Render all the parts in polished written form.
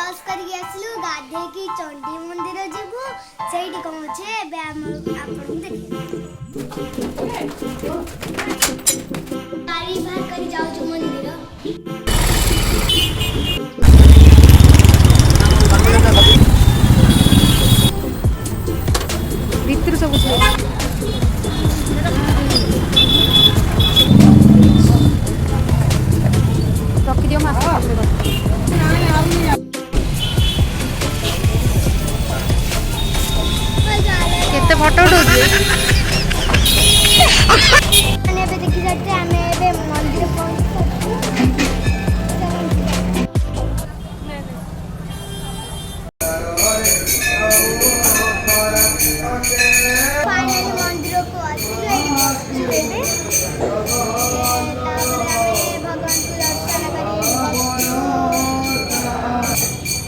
बस करके आसलु गाधे की चंडी मंदिर जीवु सेठी कौन छे बे हम आपन देखि गाड़ी बाहर कर जाओ जो मंदिर भीतर सब कुछ रखी दियो मास केते फोटो उठौछि मैंने अबे देखि जाते हमें अबे मंदिर पहुंच फाइनली मंदिर को आसिलु एठी बसछु एबे तापर हमें भगवान को दर्शन करी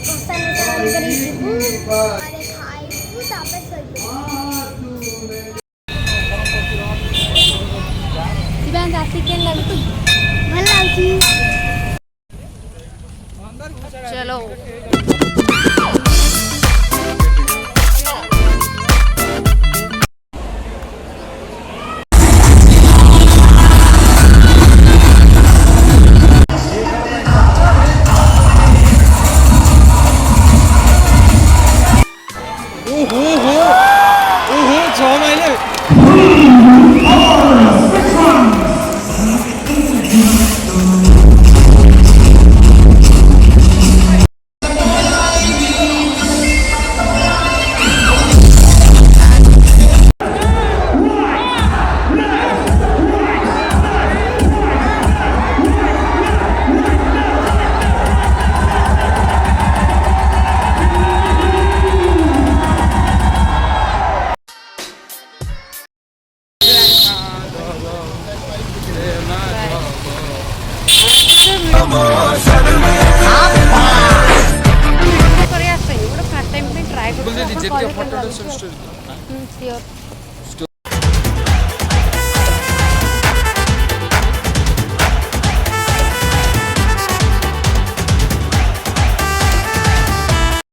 दर्शन करी जीवु अरे खाइबु तापर सोइबु दिवान आसी केन लागु भल लागी चलो